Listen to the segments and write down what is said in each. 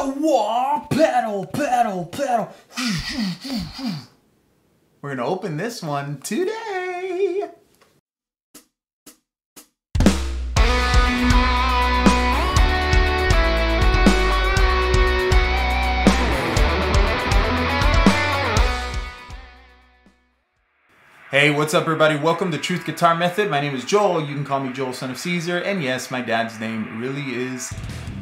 the wah, pedal, pedal, pedal. We're gonna open this one today. Hey, what's up everybody? Welcome to Truth Guitar Method. My name is Joel. You can call me Joel, son of Caesar. And yes, my dad's name really is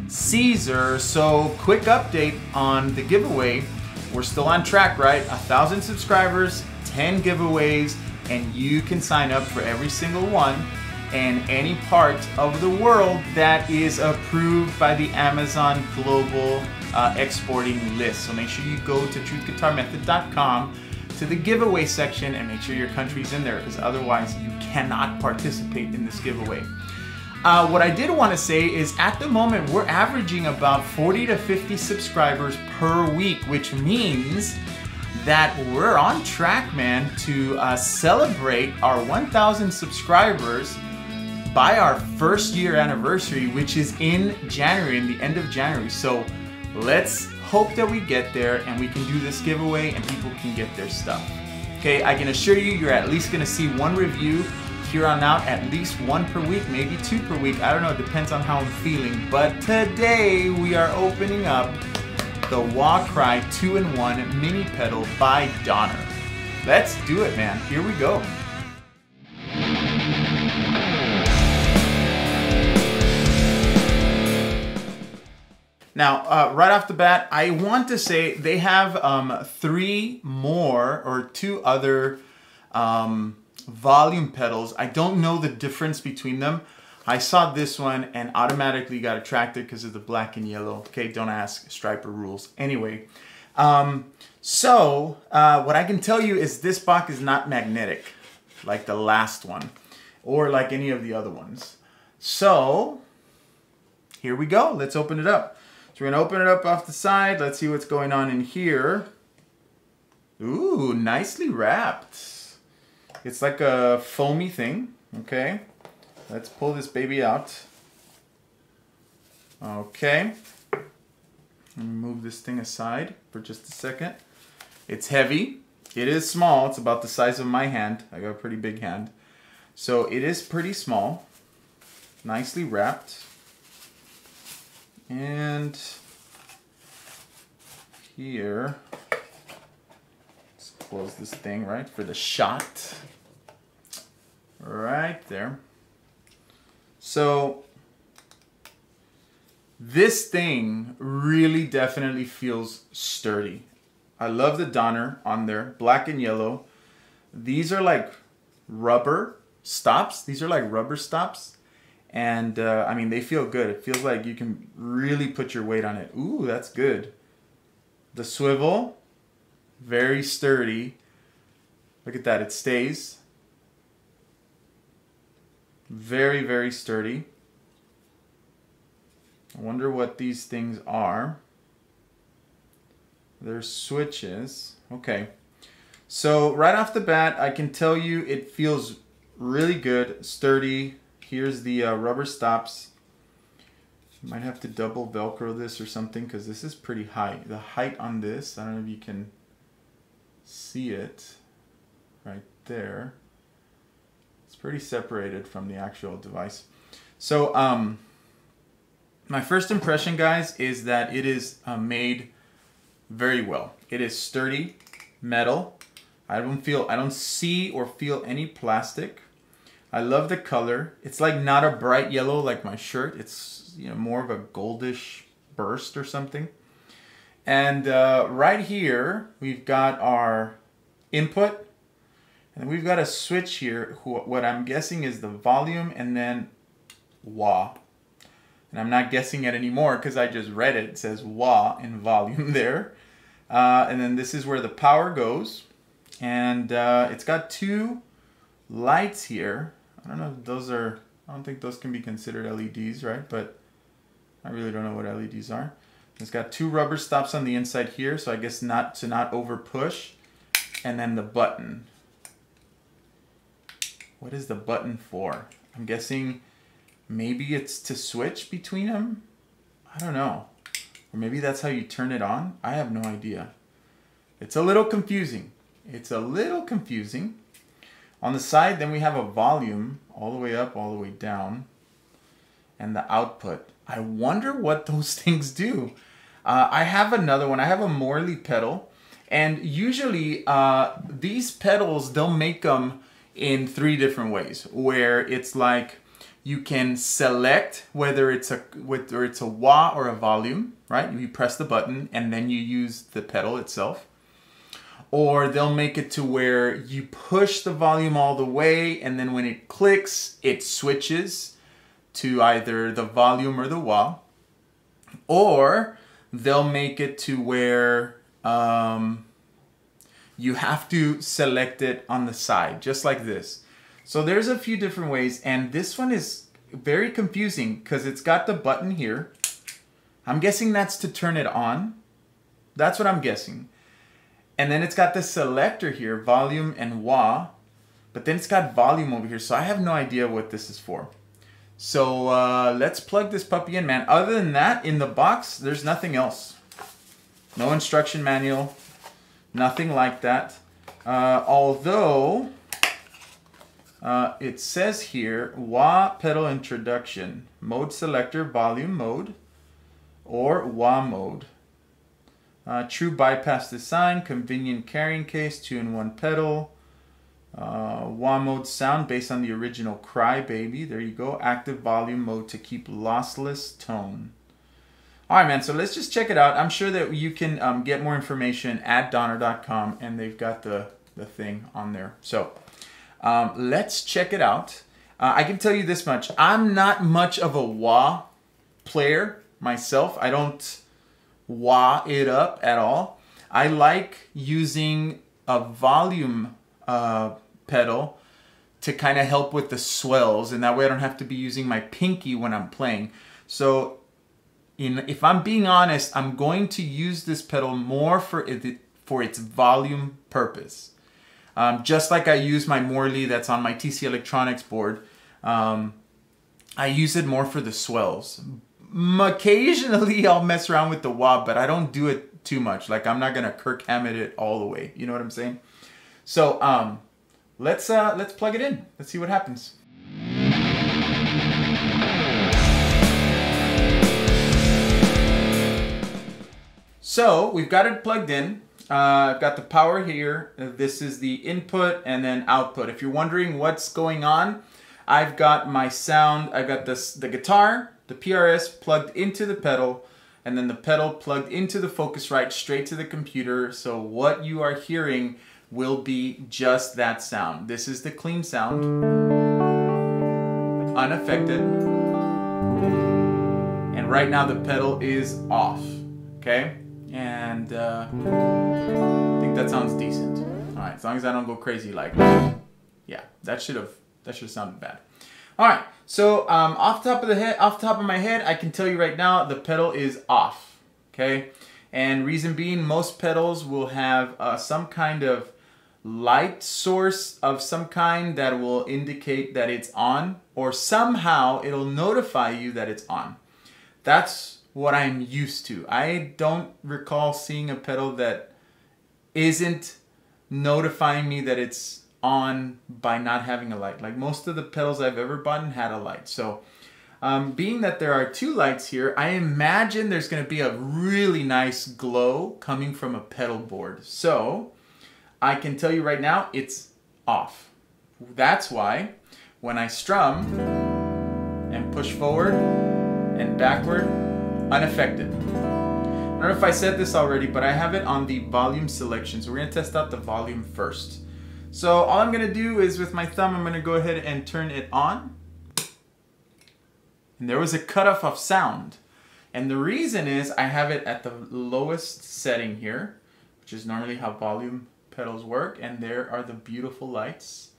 Caesar. So quick update on the giveaway. We're still on track, right? 1,000 subscribers, 10 giveaways, and you can sign up for every single one and any part of the world that is approved by the Amazon Global exporting list. So make sure you go to truthguitarmethod.com to the giveaway section and make sure your country's in there, because otherwise you cannot participate in this giveaway. What I did want to say is at the moment we're averaging about 40 to 50 subscribers per week, which means that we're on track, man, to celebrate our 1,000 subscribers by our first year anniversary, which is in January, in the end of January. So let's hope that we get there and we can do this giveaway and people can get their stuff. Okay, I can assure you, you're at least gonna see one review here on out, at least one per week, maybe two per week. I don't know, it depends on how I'm feeling. But today we are opening up the Wah Cry 2-in-1 mini pedal by Donner. Let's do it, man. Here we go. Now, right off the bat, I want to say they have two other volume pedals. I don't know the difference between them. I saw this one and automatically got attracted because of the black and yellow. Okay, don't ask, STRYPER rules. Anyway, what I can tell you is this box is not magnetic like the last one or like any of the other ones. So here we go. Let's open it up. So we're gonna open it up off the side. Let's see what's going on in here. Ooh, nicely wrapped. It's like a foamy thing, okay? Let's pull this baby out. Okay. Let me move this thing aside for just a second. It's heavy. It is small. It's about the size of my hand. I got a pretty big hand. So it is pretty small. Nicely wrapped. And here, let's close this thing, right, for the shot. Right there. So this thing really definitely feels sturdy. I love the Donner on there, black and yellow. These are like rubber stops. These are like rubber stops. And I mean, they feel good. It feels like you can really put your weight on it. Ooh, that's good. The swivel, very sturdy. Look at that, it stays. Very, very sturdy. I wonder what these things are. They're switches. Okay. So right off the bat, I can tell you it feels really good, sturdy. Here's the rubber stops. Might have to double Velcro this or something because this is pretty high. The height on this, I don't know if you can see it right there. It's pretty separated from the actual device. So my first impression, guys, is that it is made very well. It is sturdy metal. I don't see or feel any plastic. I love the color. It's like not a bright yellow like my shirt. It's, you know, more of a goldish burst or something. And right here, we've got our input. And we've got a switch here, what I'm guessing is the volume and then wah. And I'm not guessing it anymore because I just read it. It says wah in volume there. And then this is where the power goes. And it's got two lights here. I don't know if those are, I don't think those can be considered LEDs, right? But I really don't know what LEDs are. It's got two rubber stops on the inside here, so I guess not to not over push. And then the button. What is the button for? I'm guessing maybe it's to switch between them. I don't know. Or maybe that's how you turn it on. I have no idea. It's a little confusing. It's a little confusing. On the side, then we have a volume all the way up, all the way down, and the output. I wonder what those things do. I have another one. I have a Morley pedal, and usually these pedals, they'll make them in 3 different ways, where it's like you can select whether it's a wah or a volume, right? You press the button and then you use the pedal itself. Or they'll make it to where you push the volume all the way, and then when it clicks, it switches to either the volume or the wah. Or they'll make it to where you have to select it on the side, just like this. So there's a few different ways, and this one is very confusing because it's got the button here. I'm guessing that's to turn it on. That's what I'm guessing. And then it's got the selector here, volume and wah, but then it's got volume over here, so I have no idea what this is for. So let's plug this puppy in, man. Other than that, in the box, there's nothing else. No instruction manual, nothing like that. Although, it says here, wah pedal introduction, mode selector, volume mode, or wah mode. True bypass design, convenient carrying case, 2-in-1 pedal. Wah mode sound based on the original Cry Baby. There you go. Active volume mode to keep lossless tone. All right, man. So let's just check it out. I'm sure that you can get more information at donner.com, and they've got the thing on there. So let's check it out. I can tell you this much. I'm not much of a wah player myself. I don't wah it up at all. I like using a volume pedal to kind of help with the swells, and that way I don't have to be using my pinky when I'm playing. So if I'm being honest, I'm going to use this pedal more for its volume purpose. Just like I use my Morley that's on my TC Electronics board, I use it more for the swells. Occasionally I'll mess around with the wah, but I don't do it too much. Like, I'm not gonna Kirk Hammett it all the way. You know what I'm saying? So let's plug it in. Let's see what happens. So we've got it plugged in. I've got the power here. This is the input and then output. If you're wondering what's going on, I've got my sound. I've got the guitar, the PRS plugged into the pedal, and then the pedal plugged into the Focusrite straight to the computer. So what you are hearing will be just that sound. This is the clean sound, unaffected. And right now the pedal is off, okay? And I think that sounds decent. All right, as long as I don't go crazy like, yeah, that should have sounded bad. All right, so off the top of my head, I can tell you right now the pedal is off. Okay, and reason being, most pedals will have some kind of light source of some kind that will indicate that it's on, or somehow it'll notify you that it's on. That's what I'm used to. I don't recall seeing a pedal that isn't notifying me that it's on by not having a light. Like, most of the pedals I've ever bought had a light. So being that there are 2 lights here, I imagine there's going to be a really nice glow coming from a pedal board. So I can tell you right now, it's off. That's why when I strum and push forward and backward, unaffected. I don't know if I said this already, but I have it on the volume selection. So we're going to test out the volume first. So all I'm going to do is, with my thumb, I'm going to go ahead and turn it on. And there was a cutoff of sound. And the reason is I have it at the lowest setting here, which is normally how volume pedals work. And there are the beautiful lights.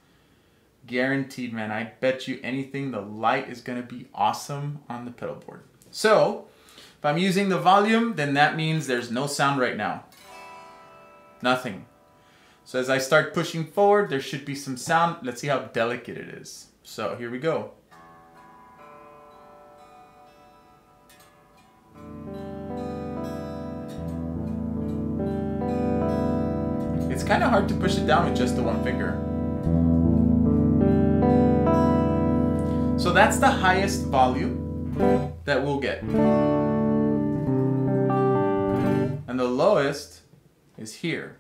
Guaranteed, man. I bet you anything the light is going to be awesome on the pedal board. So if I'm using the volume, then that means there's no sound right now. Nothing. So as I start pushing forward, there should be some sound. Let's see how delicate it is. So here we go. kind of hard to push it down with just the one finger. So that's the highest volume that we'll get. And the lowest is here.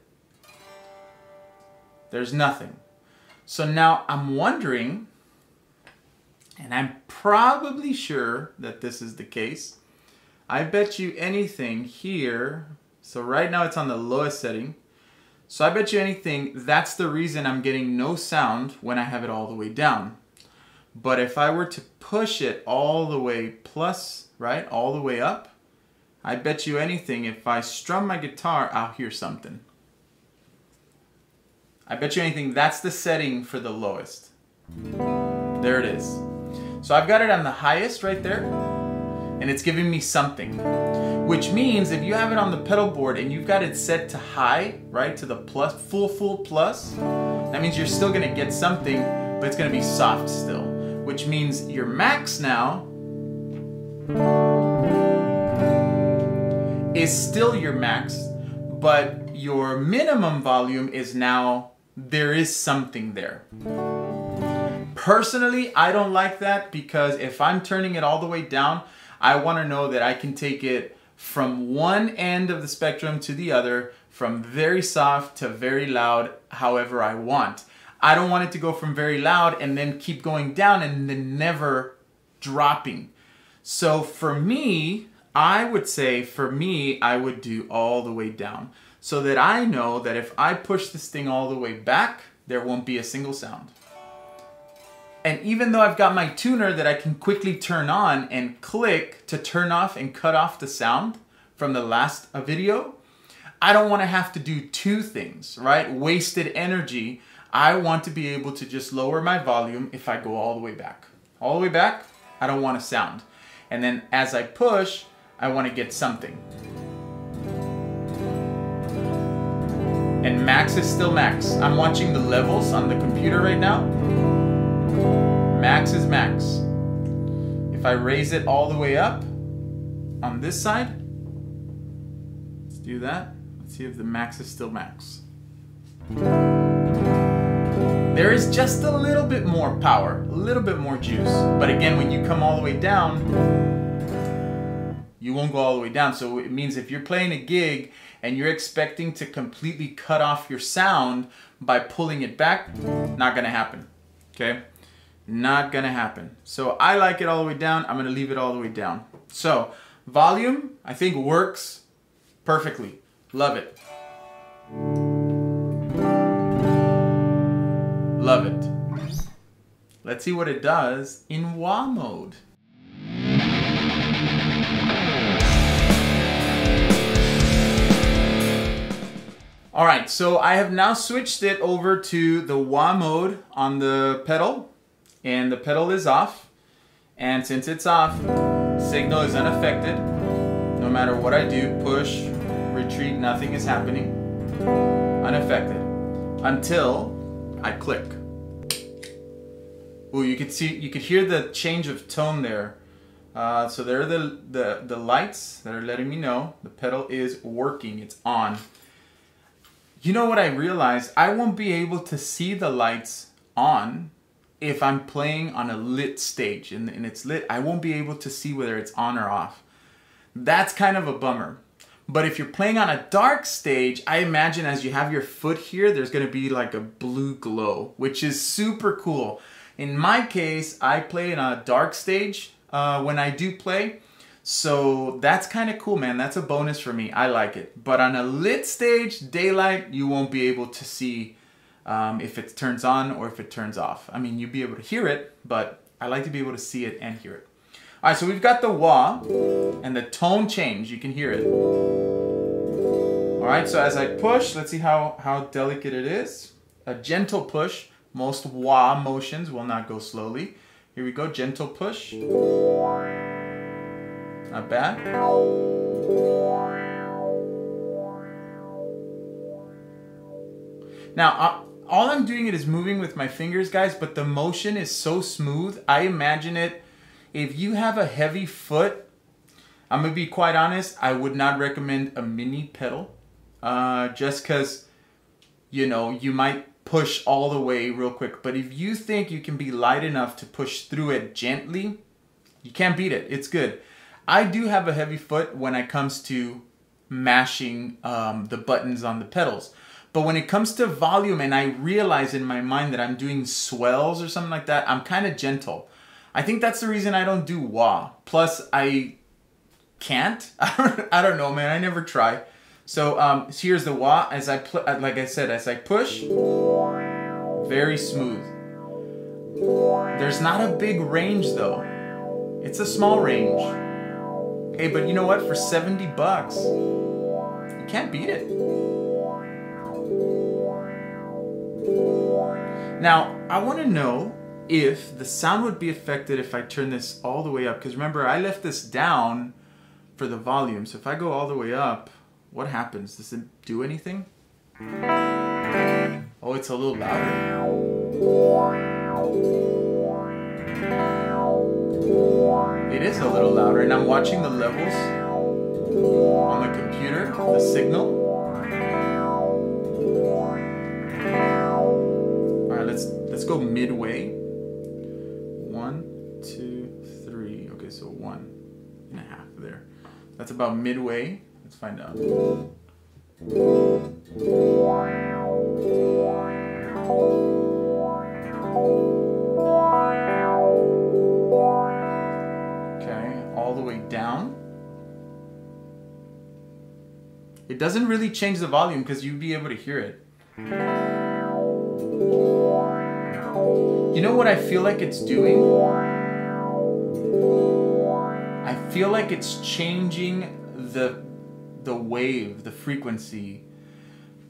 There's nothing. So now I'm wondering, and I'm probably sure that this is the case, I bet you anything here, so right now it's on the lowest setting, so I bet you anything that's the reason I'm getting no sound when I have it all the way down. But if I were to push it all the way plus, right, all the way up, I bet you anything if I strum my guitar, I'll hear something. I bet you anything that's the setting for the lowest. There it is. So I've got it on the highest right there, and it's giving me something. Which means if you have it on the pedal board and you've got it set to high, right, to the plus, full plus, that means you're still gonna get something, but it's gonna be soft still. Which means your max now is still your max, but your minimum volume is now, there is something there. Personally, I don't like that because if I'm turning it all the way down, I want to know that I can take it from one end of the spectrum to the other, from very soft to very loud, however I want. I don't want it to go from very loud and then keep going down and then never dropping. So for me, I would say, for me, I would do all the way down so that I know that if I push this thing all the way back, there won't be a single sound. And even though I've got my tuner that I can quickly turn on and click to turn off and cut off the sound from the last video, I don't want to have to do two things, right? Wasted energy. I want to be able to just lower my volume if I go all the way back. All the way back, I don't want a sound. And then as I push, I want to get something. And max is still max. I'm watching the levels on the computer right now. Max is max. If I raise it all the way up on this side, let's do that. Let's see if the max is still max. There is just a little bit more power, a little bit more juice. But again, when you come all the way down, you won't go all the way down. So it means if you're playing a gig and you're expecting to completely cut off your sound by pulling it back, not gonna happen, okay? Not gonna happen. So I like it all the way down. I'm gonna leave it all the way down. So volume, I think works perfectly. Love it. Love it. Let's see what it does in wah mode. All right, so I have now switched it over to the wah mode on the pedal, and the pedal is off. And since it's off, signal is unaffected. No matter what I do, push, retreat, nothing is happening. Unaffected until I click. Ooh, you could see, you could hear the change of tone there. So there are the lights that are letting me know the pedal is working, it's on. You know what I realized? I won't be able to see the lights on if I'm playing on a lit stage and it's lit. I won't be able to see whether it's on or off. That's kind of a bummer. But if you're playing on a dark stage, I imagine as you have your foot here, there's gonna be like a blue glow, which is super cool. In my case, I play in a dark stage when I do play. So that's kind of cool, man. That's a bonus for me. I like it. But on a lit stage, daylight, you won't be able to see if it turns on or if it turns off. I mean, you'll be able to hear it, but I like to be able to see it and hear it. All right, so we've got the wah and the tone change. You can hear it. All right, so as I push, let's see how delicate it is. A gentle push. Most wah motions will not go slowly. Here we go, gentle push. Not bad. Now, all I'm doing is moving with my fingers, guys, but the motion is so smooth. I imagine it, if you have a heavy foot, I'm gonna be quite honest, I would not recommend a mini pedal, just because you know, you might push all the way real quick. But if you think you can be light enough to push through it gently, you can't beat it. It's good. I do have a heavy foot when it comes to mashing the buttons on the pedals. But when it comes to volume and I realize in my mind that I'm doing swells or something like that, I'm kind of gentle. I think that's the reason I don't do wah. Plus, I can't. I don't know, man. I never try. So here's the wah. As I like I said, as I push, very smooth. There's not a big range though. It's a small range. Okay, but you know what? For 70 bucks, you can't beat it. Now, I want to know if the sound would be affected if I turn this all the way up. Because remember, I left this down for the volume. So if I go all the way up, what happens? Does it do anything? Oh, it's a little louder. It is a little louder, and I'm watching the levels on the computer, the signal. All right, let's go midway. 1, 2, 3. Okay, so 1.5 there. That's about midway. Let's find out. All the way down. It doesn't really change the volume because you'd be able to hear it. You know what I feel like it's doing? I feel like it's changing the wave, the frequency.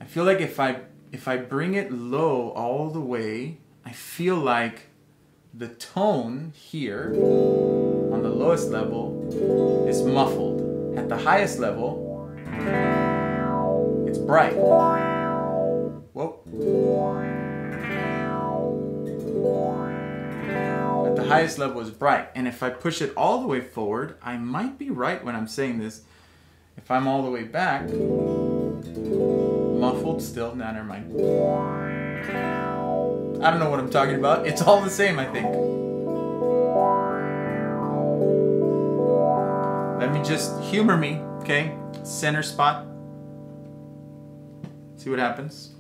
I feel like if I bring it low all the way, I feel like the tone here on the lowest level is muffled. At the highest level, it's bright. Whoa. At the highest level is bright. And if I push it all the way forward, I might be right when I'm saying this. If I'm all the way back, muffled still. Nah, never mind. I don't know what I'm talking about. It's all the same, I think. Let me just humor me, okay? Center spot. See what happens.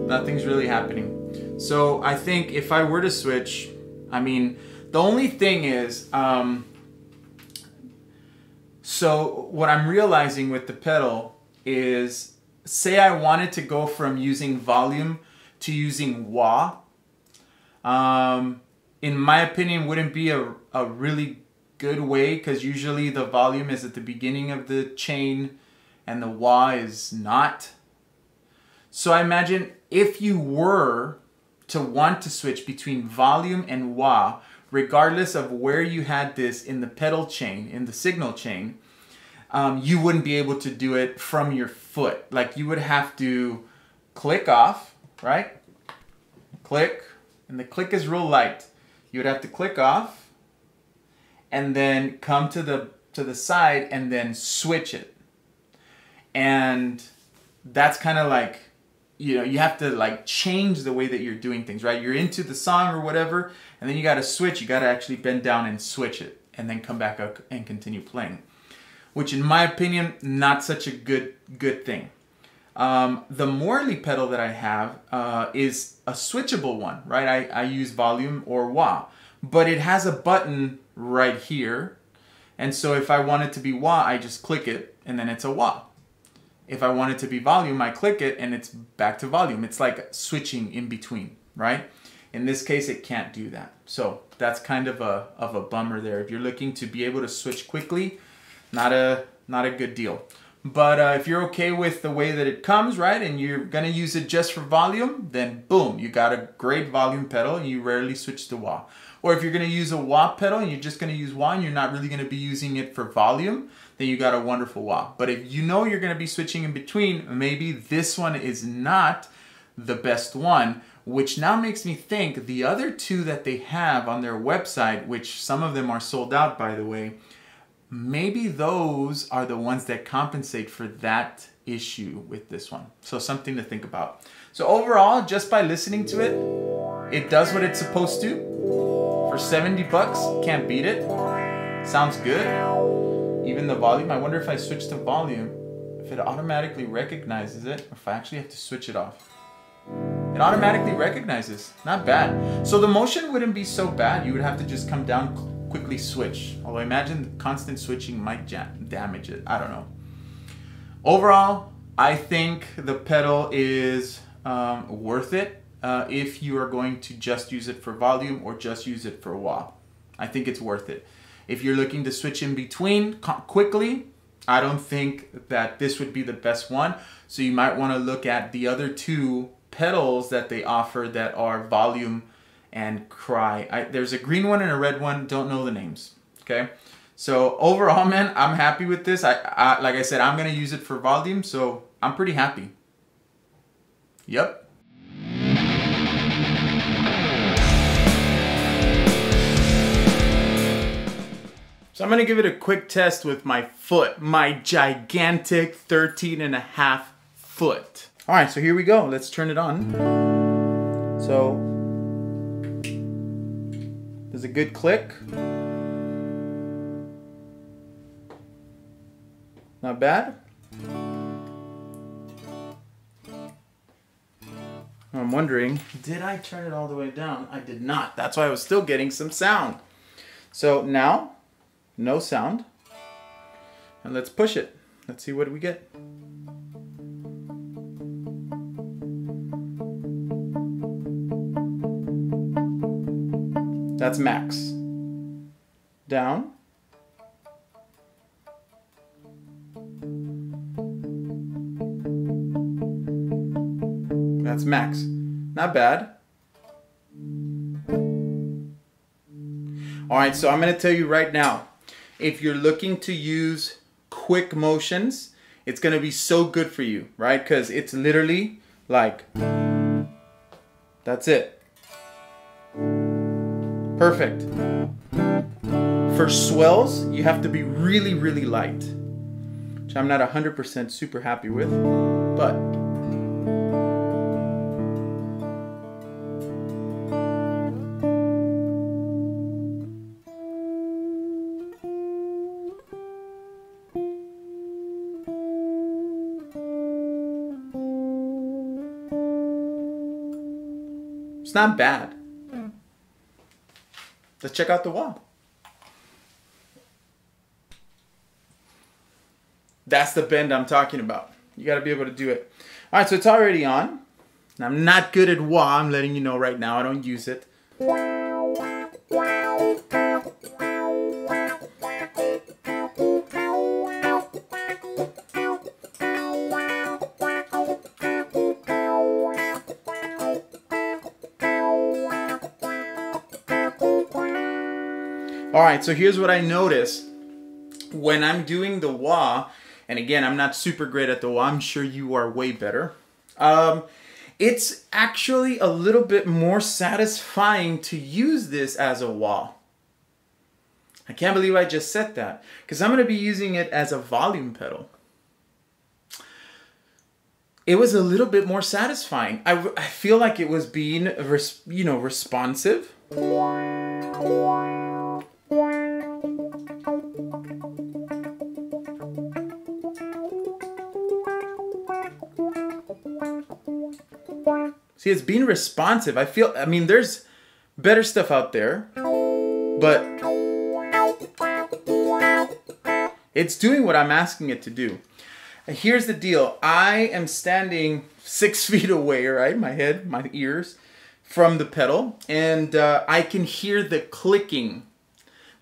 Nothing's really happening. So I think if I were to switch, I mean, the only thing is, so what I'm realizing with the pedal is, say I wanted to go from using volume to using wah, in my opinion, wouldn't be a really good way, because usually the volume is at the beginning of the chain and the wah is not. So I imagine if you were to want to switch between volume and wah, regardless of where you had this in the pedal chain, in the signal chain, you wouldn't be able to do it from your foot. Like you would have to click off, right? Click, and the click is real light. You would have to click off and then come to the side and then switch it. And that's kind of like, you know, you have to like change the way that you're doing things, right? You're into the song or whatever, and then you got to switch. You got to actually bend down and switch it and then come back up and continue playing, which in my opinion, not such a good thing. The Morley pedal that I have is a switchable one, right? I use volume or wah, but it has a button right here. And so if I want it to be wah, I just click it and then it's a wah. If I want it to be volume, I click it and it's back to volume. It's like switching in between, right? In this case, it can't do that. So that's kind of a bummer there. If you're looking to be able to switch quickly, not a good deal. But if you're okay with the way that it comes, right, and you're gonna use it just for volume, then boom, you got a great volume pedal and you rarely switch to wah. Or if you're gonna use a wah pedal and you're just gonna use wah and you're not really gonna be using it for volume, then you got a wonderful wah. But if you know you're gonna be switching in between, maybe this one is not the best one, which now makes me think the other two that they have on their website, which some of them are sold out by the way, maybe those are the ones that compensate for that issue with this one. So something to think about. So overall, just by listening to it, it does what it's supposed to. For 70 bucks, can't beat it. Sounds good. Even the volume, I wonder if I switch to volume, if it automatically recognizes it, or if I actually have to switch it off. It automatically recognizes, not bad. So the motion wouldn't be so bad. You would have to just come down, quickly switch. Although I imagine constant switching might damage it, I don't know. Overall, I think the pedal is worth it if you are going to just use it for volume or just use it for wah. I think it's worth it. If you're looking to switch in between quickly, I don't think that this would be the best one. So you might want to look at the other two pedals that they offer that are volume and cry. There's a green one and a red one, don't know the names, okay? So overall, man, I'm happy with this. Like I said, I'm gonna use it for volume, so I'm pretty happy. Yep. So I'm gonna give it a quick test with my foot, my gigantic 13.5 foot. All right, so here we go. Let's turn it on. So there's a good click. Not bad. I'm wondering, did I turn it all the way down? I did not. That's why I was still getting some sound. So now, no sound. And let's push it. Let's see what we get. That's max. Down. That's max. Not bad. All right, so I'm going to tell you right now, if you're looking to use quick motions, it's going to be so good for you, right? Because it's literally like, that's it. Perfect. For swells, you have to be really, really light, which I'm not 100% super happy with, but it's not bad. Let's check out the wall. That's the bend I'm talking about. You got to be able to do it. All right, so it's already on. I'm not good at wah. I'm letting you know right now. I don't use it. All right, so here's what I notice when I'm doing the wah, and again, I'm not super great at the wah. I'm sure you are way better. It's actually a little bit more satisfying to use this as a wah. I can't believe I just said that, because I'm going to be using it as a volume pedal. It was a little bit more satisfying. I feel like it was being, responsive. See, it's being responsive. I mean, there's better stuff out there, but it's doing what I'm asking it to do. And here's the deal. I am standing 6 feet away, right? My head, my ears from the pedal, and I can hear the clicking,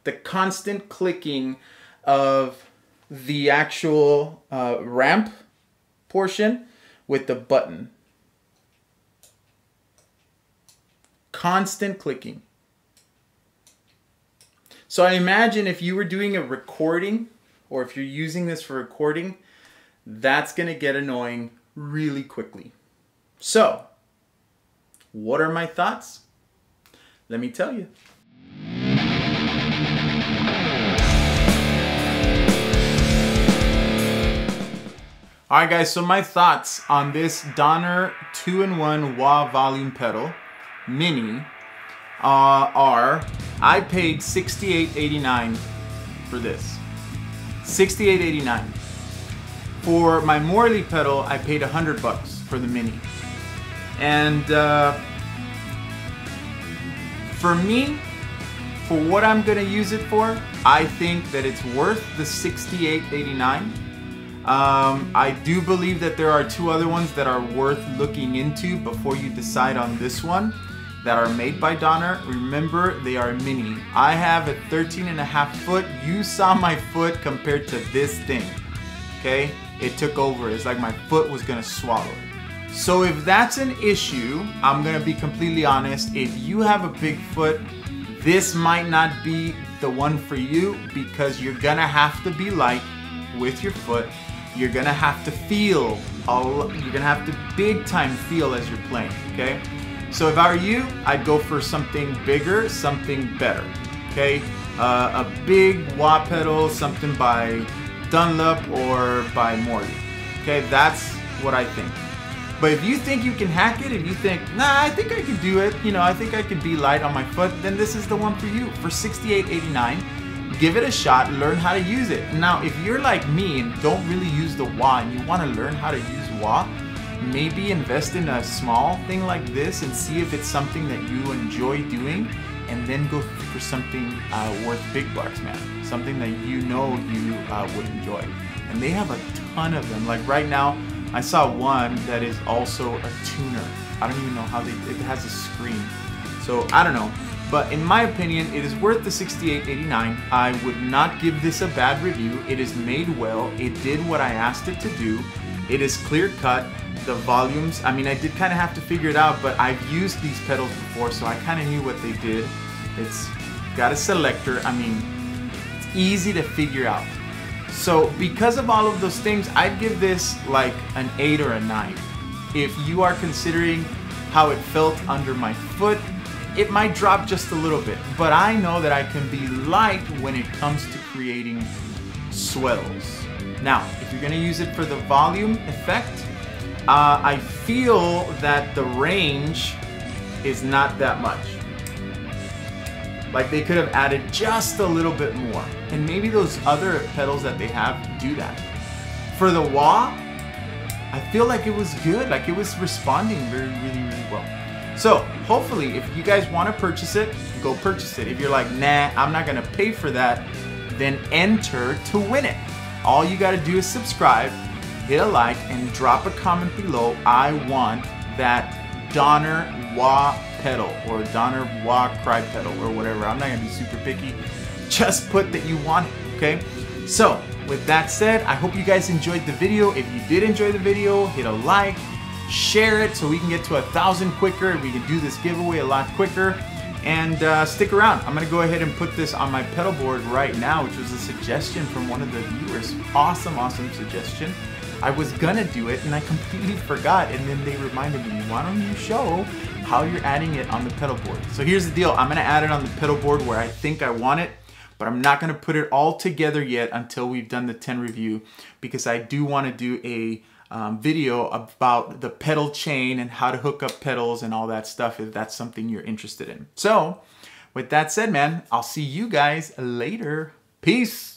the constant clicking of the actual ramp portion with the button. Constant clicking. So I imagine if you were doing a recording, or if you're using this for recording, that's going to get annoying really quickly. So, what are my thoughts? Let me tell you. All right, guys, so my thoughts on this Donner 2-in-1 wah volume pedal mini are, I paid $68.89 for this. $68.89. For my Morley pedal, I paid $100 for the mini. And for me, for what I'm gonna use it for, I think that it's worth the $68.89. I do believe that there are two other ones that are worth looking into before you decide on this one, that are made by Donner. Remember, they are mini. I have a 13.5 foot. You saw my foot compared to this thing, okay? It took over. It's like my foot was gonna swallow it. So if that's an issue, I'm gonna be completely honest. If you have a big foot, this might not be the one for you, because you're gonna have to be light with your foot. You're gonna have to feel, you're gonna have to big time feel as you're playing, okay? So if I were you, I'd go for something bigger, something better, okay? A big wah pedal, something by Dunlop or by Morley, okay? That's what I think. But if you think you can hack it, if you think, nah, I think I can do it, you know, I think I can be light on my foot, then this is the one for you. For $68.89, give it a shot, learn how to use it. Now, if you're like me and don't really use the wah and you want to learn how to use wah, maybe invest in a small thing like this and see if it's something that you enjoy doing, and then go for something worth big bucks, man. Something that you know you would enjoy. And they have a ton of them. Like right now, I saw one that is also a tuner. I don't even know how it has a screen. So I don't know. But in my opinion, it is worth the $68.89. I would not give this a bad review. It is made well. It did what I asked it to do. It is clear cut. The volumes, I mean, I did kind of have to figure it out, but I've used these pedals before, so I kind of knew what they did. It's got a selector. I mean, it's easy to figure out. So because of all of those things, I'd give this like an 8 or a 9. If you are considering how it felt under my foot, it might drop just a little bit, but I know that I can be light when it comes to creating swells. Now, if you're gonna use it for the volume effect, I feel that the range is not that much. Like they could have added just a little bit more. And maybe those other pedals that they have do that. For the wah, I feel like it was good. Like it was responding really well. So hopefully if you guys want to purchase it, go purchase it. If you're like, nah, I'm not gonna pay for that, then enter to win it. All you gotta do is subscribe, hit a like, and drop a comment below. I want that Donner wah pedal or Donner wah cry pedal or whatever. I'm not gonna be super picky. Just put that you want it, okay? So with that said, I hope you guys enjoyed the video. If you did enjoy the video, hit a like, share it so we can get to 1,000 quicker and we can do this giveaway a lot quicker. And stick around. I'm gonna go ahead and put this on my pedal board right now, which was a suggestion from one of the viewers. Awesome suggestion. I was gonna do it and I completely forgot, and then they reminded me, why don't you show how you're adding it on the pedal board? So here's the deal. I'm gonna add it on the pedal board where I think I want it, but I'm not gonna put it all together yet until we've done the 10 review, because I do wanna do a video about the pedal chain and how to hook up pedals and all that stuff, if that's something you're interested in. So with that said, man, I'll see you guys later. Peace.